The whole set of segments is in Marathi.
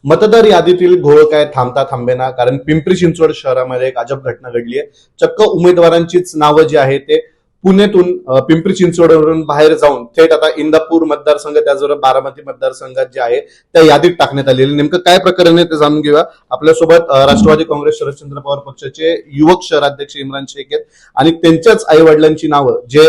मतदार यादीतील घोळ काय थांबता थांबेना, कारण पिंपरी चिंचवड शहरामध्ये एक अजब घटना घडली आहे. चक्क उमेदवारांचीच नावं जी आहे ते पुण्यातून पिंपरी चिंचवडवरून बाहेर जाऊन थेट आता इंदापूर मतदारसंघ त्याचबरोबर बारामती मतदारसंघात जे आहे त्या यादीत टाकण्यात आलेले. नेमकं काय प्रकरण आहे ते जाणून घेऊया. आपल्यासोबत राष्ट्रवादी काँग्रेस शरदचंद्र पवार पक्षाचे युवक शहराध्यक्ष इम्रान शेख आहेत आणि त्यांच्याच आई वडिलांची नावं जे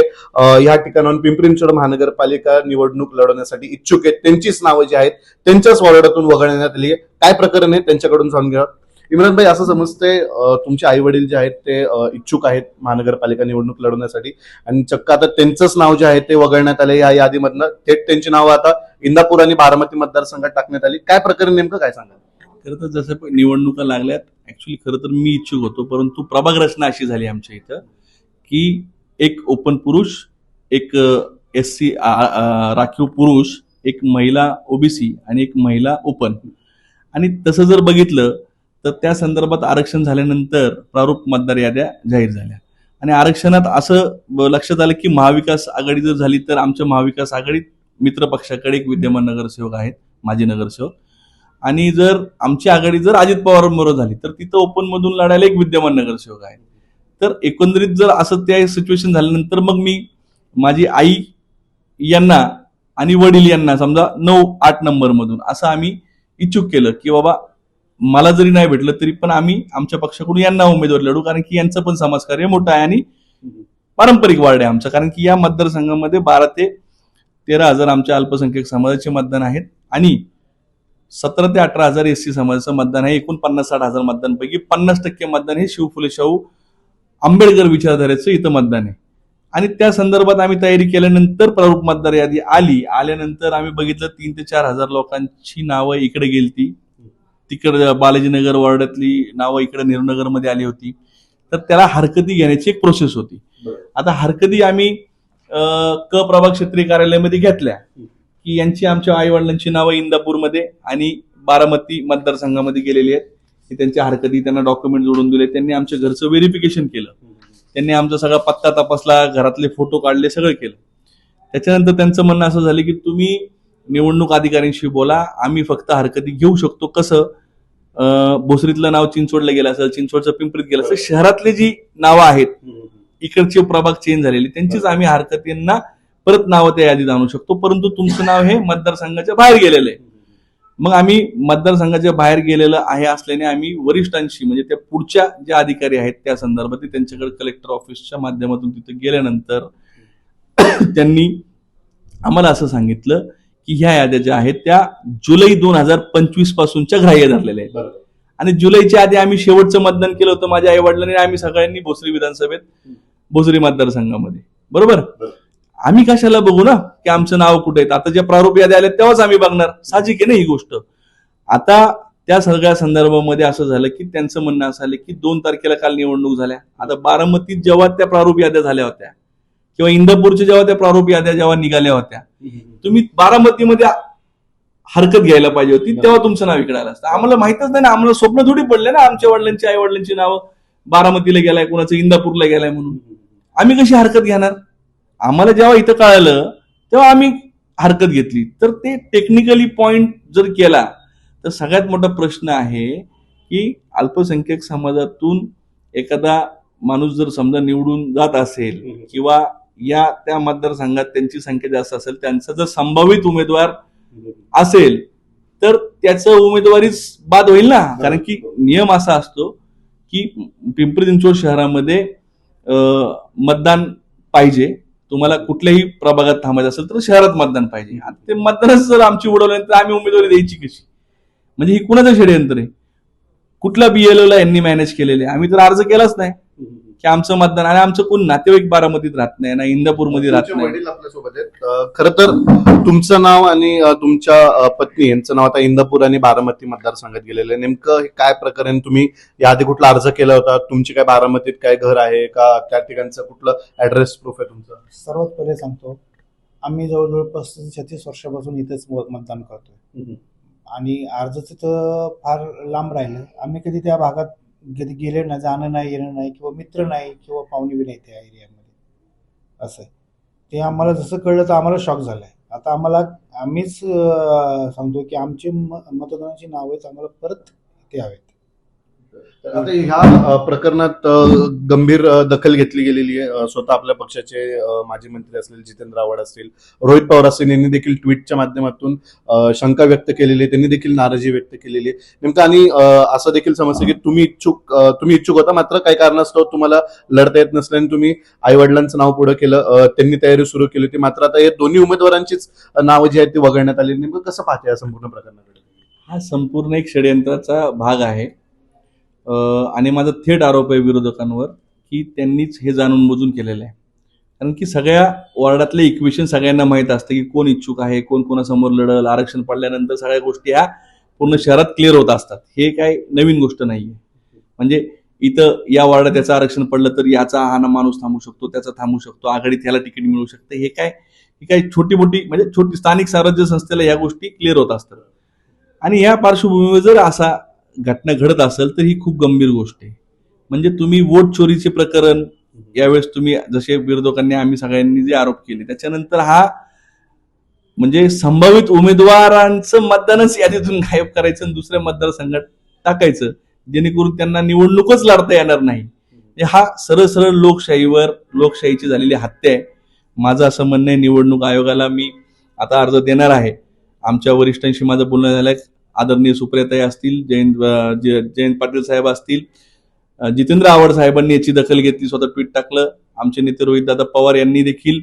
या ठिकाणाहून पिंपरी चिंचवड महानगरपालिका निवडणूक लढवण्यासाठी इच्छुक आहेत त्यांचीच नावं जी आहेत त्यांच्याच वॉर्डातून वगळण्यात आली आहे. काय प्रकरण आहे त्यांच्याकडून जाणून घ्या. इम्रान भाई, असं समजते तुमचे आई वडील जे आहेत ते इच्छुक आहेत महानगरपालिका निवडणूक लढवण्यासाठी आणि चक्क आता त्यांचंच नाव जे आहे ते वगळण्यात आले या यादीमधनं. थेट त्यांची नावं आता इंदापूर आणि बारामती मतदारसंघात टाकण्यात आली. काय प्रकरण नेमकं काय सांगा. खरं तर जसं निवडणुका लागल्यात, ऍक्च्युली खरं तर मी इच्छुक होतो, परंतु प्रभाग रचना अशी झाली आमच्या इथं की एक ओपन पुरुष, एक SC राखीव पुरुष, एक महिला OBC आणि एक महिला ओपन. आणि तसं जर बघितलं तर त्या संदर्भात आरक्षण झाल्यानंतर प्रारूप मतदार याद्या जाहीर झाल्या आणि आरक्षणात असं लक्षात आलं की महाविकास आघाडी जर झाली तर आमच्या महाविकास आघाडीत मित्र पक्षाकडे एक विद्यमान नगरसेवक आहेत, माजी नगरसेवक, आणि जर आमची आघाडी जर अजित पवारांबरोबर झाली तर तिथं ओपन मधून लढायला एक विद्यमान नगरसेवक आहे. तर एकंदरीत जर असं त्या सिच्युएशन झाल्यानंतर मग मी माझी आई यांना आणि वडील यांना समजा 9-8 नंबर मधून असं आम्ही इच्छुक केलं की बाबा मला जरी नाही भेटलं तरी पण आम्ही आमच्या पक्षाकडून यांना उमेदवार लढू, कारण की यांचं पण समाजकार्य मोठं आहे आणि पारंपरिक वार्ड आहे आमचं. कारण की या मतदारसंघामध्ये 12 ते 13 हजार आमच्या अल्पसंख्याक समाजाचे मतदान आहेत आणि 17 ते 18 हजार SC समाजाचं मतदान आहे. एकूण 50-60 हजार मतदानपैकी 50% मतदान हे शिवफुले शाहू आंबेडकर विचारधारेचं इथं मतदान आहे. आणि त्या संदर्भात आम्ही तयारी केल्यानंतर प्रारूप मतदार यादी आल्यानंतर आम्ही बघितलं 3 ते 4 हजार लोकांची नावं इकडे गेलती, तिकडे बालाजीनगर वॉर्डातली नावं इकडे नेहरूनगरमध्ये आली होती. तर त्याला हरकती घेण्याची एक प्रोसेस होती. आता हरकती आम्ही प्रभाग क्षेत्रीय कार्यालयामध्ये घेतल्या की यांची आमच्या आई वडिलांची नावं इंदापूरमध्ये आणि बारामती मतदारसंघामध्ये गेलेली आहेत. त्यांच्या हरकती त्यांना डॉक्युमेंट जोडून दिले, त्यांनी आमच्या घरचं व्हेरिफिकेशन केलं, त्यांनी आमचा सगळा पत्ता तपासला, घरातले फोटो काढले, सगळं केलं. त्याच्यानंतर त्यांचं म्हणणं असं झालं की तुम्ही निवडणूक अधिकाऱ्यांशी बोला, आम्ही फक्त हरकती घेऊ शकतो. कसं भोसरीतलं नाव चिंचवडला गेलं असेल, चिंचवडचं पिंपरीत गेलं असेल, शहरातली जी नावं आहेत इकडचे प्रभाग चेंज झालेली त्यांचीच आम्ही हरकतींना परत नावं त्या यादीत आणू शकतो. परंतु तुमचं नाव हे मतदारसंघाच्या बाहेर गेलेलं आहे. मग आम्ही मतदारसंघाच्या बाहेर गेलेलं आहे असल्याने आम्ही वरिष्ठांशी म्हणजे त्या पुढच्या जे अधिकारी आहेत त्या संदर्भात त्यांच्याकडे कलेक्टर ऑफिसच्या माध्यमातून तिथे गेल्यानंतर त्यांनी आम्हाला असं सांगितलं की ह्या याद्या ज्या आहेत त्या जुलै 2025 पासूनच्या ग्राह्य धरलेल्या आहेत. आणि जुलैच्या आधी आम्ही शेवटचं मतदान केलं होतं माझ्या आई वडिलांनी, आम्ही सगळ्यांनी भोसरी विधानसभेत, भोसरी मतदारसंघामध्ये. बरोबर, आम्ही कशाला बघू ना की आमचं नाव कुठे आहे. आता ज्या प्रारूप याद्या आल्या तेव्हाच आम्ही बघणार, साहजिक आहे ना ही गोष्ट. आता त्या सगळ्या संदर्भामध्ये असं झालं की त्यांचं म्हणणं असं आलं की 2 तारखेला काल निवडणूक झाल्या. आता बारामतीत जेव्हा त्या प्रारूप याद्या झाल्या होत्या किंवा इंदापूरच्या जेव्हा त्या प्रारूप याद्या जेव्हा निघाल्या होत्या, तुम्ही बारामतीमध्ये हरकत घ्यायला पाहिजे होती, तेव्हा तुमचं नाव इकडे आलं असतं. आम्हाला माहितच नाही ना, आम्हाला स्वप्न थोडी पडले ना आमच्या वडिलांची आई वडिलांची नावं बारामतीला गेलाय, कुणाचं इंदापूरला गेलाय म्हणून. आम्ही कशी हरकत घेणार. आम्हाला जेव्हा इथं कळालं तेव्हा आम्ही हरकत घेतली. तर ते टेक्निकली पॉइंट जर केला तर सगळ्यात मोठा प्रश्न आहे की अल्पसंख्याक समाजातून एखादा माणूस जर समजा निवडून जात असेल किंवा या त्या मतदारसंघात त्यांची संख्या जास्त असेल, त्यांचा जर संभावित उमेदवार असेल तर त्याचं उमेदवारीच बाद होईल ना. कारण की नियम असा असतो की पिंपरी चिंचवड शहरामध्ये मतदान पाहिजे. तुम्हाला कुठल्याही प्रभागात थांबायचं असेल तर शहरात मतदान पाहिजे. ते मतदानच जर आमची उडवलं तर आम्ही उमेदवारी द्यायची कशी. म्हणजे ही कुणाचं षडयंत्र आहे. कुठला BLO ला यांनी मॅनेज केलेले. आम्ही तर अर्ज केलाच नाही की आमचं मतदान, आणि आमचं कोण नातेवाईक बारामतीत राहत नाही ना इंदापूरमध्ये राहत नाही. वडील आपल्यासोबत आहेत. खरं तर तुमचं नाव आणि तुमच्या पत्नी यांचं नाव आता इंदापूर आणि बारामती मतदारसंघात गेलेलं आहे. नेमकं काय प्रकरण, तुम्ही याआधी कुठला अर्ज केला होता, तुमची काय बारामतीत काय घर आहे का, त्या ठिकाणचं कुठलं ऍड्रेस प्रूफ आहे तुमचं. सर्वात पहिले सांगतो, आम्ही जवळजवळ 35-36 वर्षापासून इथेच मतदान करतोय आणि अर्ज तिथं फार लांब राहिलं. आम्ही कधी त्या भागात कधी गेले नाही, जाणं नाही, येणं नाही, किंवा मित्र नाही किंवा पाहुणे बी नाही त्या एरियामध्ये. असं ते आम्हाला जसं कळलं तर आम्हाला शॉक झालाय आता आम्हीच सांगतो की आमची मतदानाची नावच आम्हाला परत ते हवेत. तर आता ह्या प्रकरणात गंभीर दखल घेतली गेलेली आहे. स्वतः आपल्या पक्षाचे माजी मंत्री असलेले जितेंद्र आव्हाड असतील, रोहित पवार असतील, यांनी देखील ट्विटच्या माध्यमातून शंका व्यक्त केलेली आहे. त्यांनी देखील नाराजी व्यक्त केलेली आहे. नेमकं आणि असं देखील समजतं की तुम्ही इच्छुक होता, मात्र काही कारणास्तव तुम्हाला लढता येत नसल्याने तुम्ही आई वडिलांचं नाव पुढे केलं, त्यांनी तयारी सुरू केली होती. मात्र आता हे दोन्ही उमेदवारांचीच नावं जी आहेत ती वगळण्यात आली. नेमकं कसं पाहते या संपूर्ण प्रकरणाकडे? हा संपूर्ण एक षडयंत्राचा भाग आहे. आणि माझा थेट आरोप आहे विरोधकांवर की त्यांनीच हे जाणून बुजून केलेलं आहे. कारण की सगळ्या वॉर्डातले इक्वेशन सगळ्यांना माहीत असतं की कोण इच्छुक आहे, कोण कोणासमोर लढल, आरक्षण पडल्यानंतर सगळ्या गोष्टी ह्या पूर्ण शहरात क्लिअर होत असतात. हे काय नवीन गोष्ट नाहीये. म्हणजे इथं या वॉर्डात त्याचं आरक्षण पडलं तर याचा हा माणूस थांबू शकतो, त्याचा थांबू शकतो, आघाडीत ह्याला तिकीट मिळू शकतं. हे काय छोटी मोठी म्हणजे छोटी स्थानिक स्वराज्य संस्थेला या गोष्टी क्लिअर होत असतात. आणि या पार्श्वभूमीवर जर असा घटना घडत असेल तर ही खूप गंभीर गोष्ट आहे. म्हणजे तुम्ही वोट चोरीचे प्रकरण यावेळेस तुम्ही जसे विरोधकांनी आम्ही सगळ्यांनी जे आरोप केले त्याच्यानंतर हा म्हणजे संभावित उमेदवारांचं मतदानच यादीतून गायब करायचं आणि दुसऱ्या मतदारसंघात टाकायचं जेणेकरून त्यांना निवडणूकच लढता येणार नाही. हा सरळ सरळ लोकशाहीची झालेली हत्या आहे. माझं असं म्हणणं आहे, निवडणूक आयोगाला मी आता अर्ज देणार आहे. आमच्या वरिष्ठांशी माझं बोलणं झालंय. आदरणीय सुप्रियाताई असतील, जयंत पाटील साहेब असतील, जितेंद्र आव्हाड साहेबांनी याची दखल घेतली, स्वतः ट्विट टाकलं. आमचे नेते रोहितदादा पवार यांनी देखील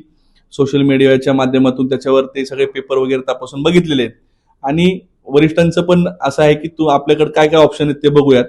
सोशल मीडियाच्या माध्यमातून त्याच्यावर ते सगळे पेपर वगैरे तपासून बघितलेले आहेत. आणि वरिष्ठांचं पण असं आहे की तू आपल्याकडे काय काय ऑप्शन आहेत ते बघूयात.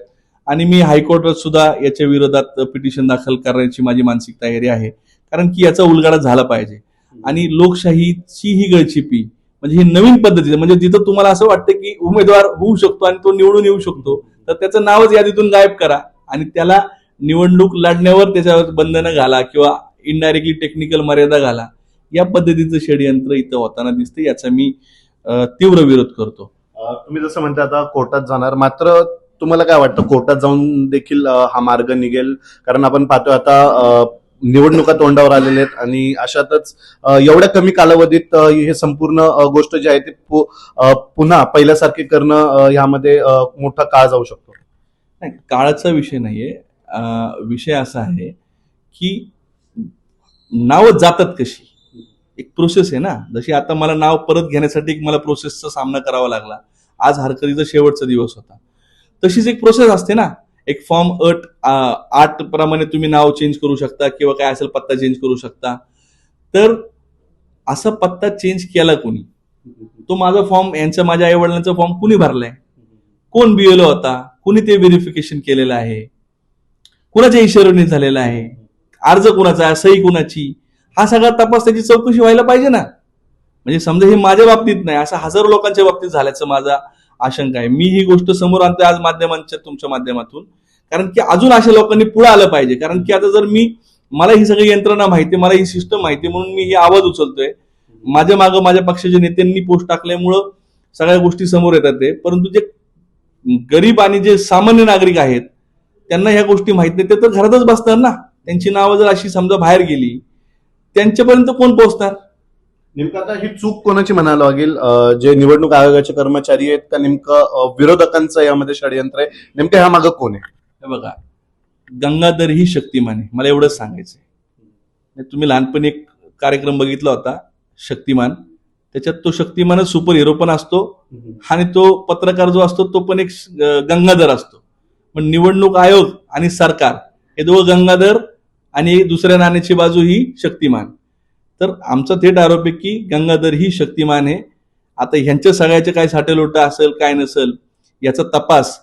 आणि मी हायकोर्टात सुद्धा याच्या विरोधात पिटिशन दाखल करण्याची माझी मानसिक तयारी आहे. कारण की याचा उलगडा झाला पाहिजे. आणि लोकशाहीची ही गळचिपी म्हणजे ही नवीन पद्धती, म्हणजे जिथं तुम्हाला असं वाटतं की उमेदवार होऊ शकतो आणि तो निवडून येऊ शकतो तर त्याचं नावच यादीतून गायब करा आणि त्याला निवडणूक लढण्यावर त्याच्यावर बंधनं घाला किंवा इनडायरेक्टली टेक्निकल मर्यादा घाला. या पद्धतीचं षडयंत्र इथं होताना दिसतं. याचा मी तीव्र विरोध करतो. तुम्ही जसं म्हणता आता कोर्टात जाणार, मात्र तुम्हाला काय वाटतं कोर्टात जाऊन देखील हा मार्ग निघेल? कारण आपण पाहतोय आता निवडणुका तोंडावर आलेल्या आहेत आणि अशातच एवढ्या कमी कालावधीत हे संपूर्ण गोष्ट जी आहे ती पुन्हा पहिल्यासारखे करणं यामध्ये मोठा काळ जाऊ शकतो. नाही, काळाचा विषय नाहीये. विषय असा आहे की नावं जातात कशी, एक प्रोसेस आहे ना. जशी आता मला नाव परत घेण्यासाठी मला प्रोसेसचा सामना करावा लागला. आज हरकतीचा शेवटचा दिवस होता. तशीच एक प्रोसेस असते ना. एक फॉर्म 8 प्रमाणे तुम्ही नाव चेंज करू शकता किंवा काय असेल पत्ता चेंज करू शकता. तर असा पत्ता चेंज केला कोणी? तो माझा फॉर्म माझ्या आई वडिलांचा फॉर्म कुणी भरलाय? कोण बीएलओ होता? कुणी ते व्हेरिफिकेशन केलेलं आहे? कुणाच्या इशाऱ्याने झालेला आहे? अर्ज कुणाचा, सही कुणाची? हा सगळा तपास, त्याची चौकशी व्हायला पाहिजे ना. म्हणजे समजा हे माझ्या बाबतीत नाही, असं हजारो लोकांच्या बाबतीत झाल्याचं माझा आशंका आहे. मी ही गोष्ट समोर आणतोय आज माध्यमांच्या तुमच्या माध्यमातून, कारण की अजून अशा लोकांनी पुढे आलं पाहिजे. कारण की आता जर मला ही सगळी यंत्रणा माहिती, मला ही सिस्टम माहिती, म्हणून मी ही आवाज उचलतोय. माझ्या मागं माझ्या पक्षाच्या नेत्यांनी पोस्ट टाकल्यामुळं सगळ्या गोष्टी समोर येतात ते. परंतु जे गरीब आणि जे सामान्य नागरिक आहेत त्यांना ह्या गोष्टी माहित नाही. ते तर घरातच बसतात ना. त्यांची नावं जर अशी समजा बाहेर गेली, त्यांच्यापर्यंत कोण पोहोचणार? नेमकं आता ही चूक कोणाची म्हणायला लागेल? जे निवडणूक आयोगाचे कर्मचारी आहेत का नेमकं विरोधकांचं यामध्ये षडयंत्र आहे? नेमकं ह्या मागं कोण आहे? हे बघा, गंगाधर ही शक्तिमान आहे, मला एवढंच सांगायचंय. तुम्ही लहानपणी एक कार्यक्रम बघितला होता शक्तिमान, त्याच्यात तो शक्तिमानच सुपर हिरो पण असतो आणि तो पत्रकार जो असतो तो पण एक गंगाधर असतो. पण निवडणूक आयोग आणि सरकार हे दोघं गंगाधर आणि दुसऱ्या नाण्याची बाजू ही शक्तिमान. तर आमचा थेट आरोप आहे की गंगाधर ही शक्तिमान आहे. आता ह्यांच्या सगळ्याचे काय साटेलोटा असेल काय नसेल याचा तपास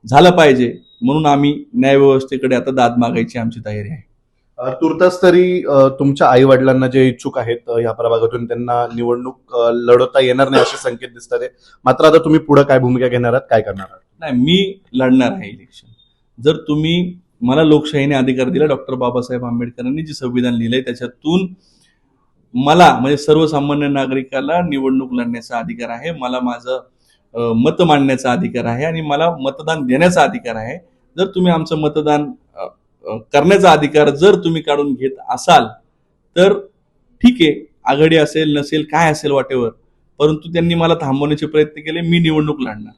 झाला पाहिजे, म्हणून आम्ही न्यायव्यवस्थेकडे आता दाद मागायची आमची तयारी आहे. तुर्तास तरी तुमच्या आई वडिलांना जे इच्छुक आहेत या प्रभागातून त्यांना निवडणूक लढवता येणार नाही असे संकेत दिसतात. मात्र आता तुम्ही पुढे काय भूमिका घेणार आहात, काय करणार आहात? नाही, मी लढणार आहे इलेक्शन. जर तुम्ही मला लोकशाहीने अधिकार दिला, डॉक्टर बाबासाहेब आंबेडकरांनी जे संविधान लिहिलंय त्याच्यातून मला म्हणजे सर्वसामान्य नागरिकाला निवडणूक लढण्याचा अधिकार आहे, मला माझं मत मांडण्याचा अधिकार आहे आणि मला मतदान देण्याचा अधिकार आहे. जर तुम्ही आमचं मतदान करण्याचा अधिकार जर तुम्ही काढून घेत असाल तर ठीक आहे, आघाडी असेल नसेल काय असेल वाटेवर, परंतु त्यांनी मला थांबवण्याचे प्रयत्न केले. मी निवडणूक लढणार,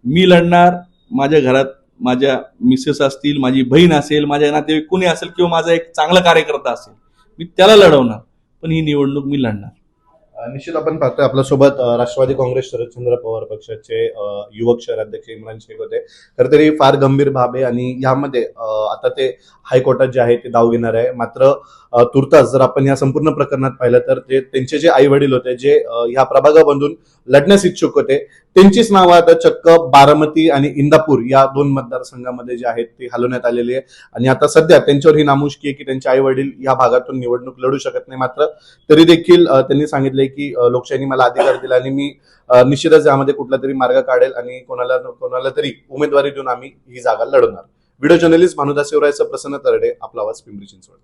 मी लढणार. माझ्या घरात माझ्या मिसेस असतील, माझी बहीण असेल, माझ्या नातेवाईक कोणी असेल किंवा माझा एक चांगला कार्यकर्ता असेल, मी त्याला लढवणार, पण ही निवडणूक मी लढणार. निश्चित आपण पाहतोय आपल्यासोबत राष्ट्रवादी काँग्रेस शरदचंद्र पवार पक्षाचे युवक शहराध्यक्ष इम्रान शेख होते. खरं तरी फार गंभीर बाब आहे आणि यामध्ये आता ते हायकोर्टात जे आहे ते दाव घेणार आहे. मात्र तुर्तास जर आपण या संपूर्ण प्रकरणात पाहिलं तर ते त्यांचे जे आई वडील होते जे ह्या प्रभागामधून लढण्यास इच्छुक होते, त्यांचीच नावं आता चक्क बारामती आणि इंदापूर या 2 मतदारसंघामध्ये जे आहेत ती हलवण्यात आलेली आहे. आणि आता सध्या त्यांच्यावर ही नामुष्की आहे की त्यांचे आई वडील या भागातून निवडणूक लढू शकत नाही. मात्र तरी देखील त्यांनी सांगितले की लोकशाहीने मला अधिकार दिला आणि मी निश्चितच यामध्ये कुठला तरी मार्ग काढेल आणि कोणाला तरी उमेदवारी देऊन आम्ही ही जागा लढवणार. व्हिडिओ जर्नलिस्ट भानुदास शिवरायचं, प्रसन्न तरडे, आपला आवाज, पिंपरी चिंचवड.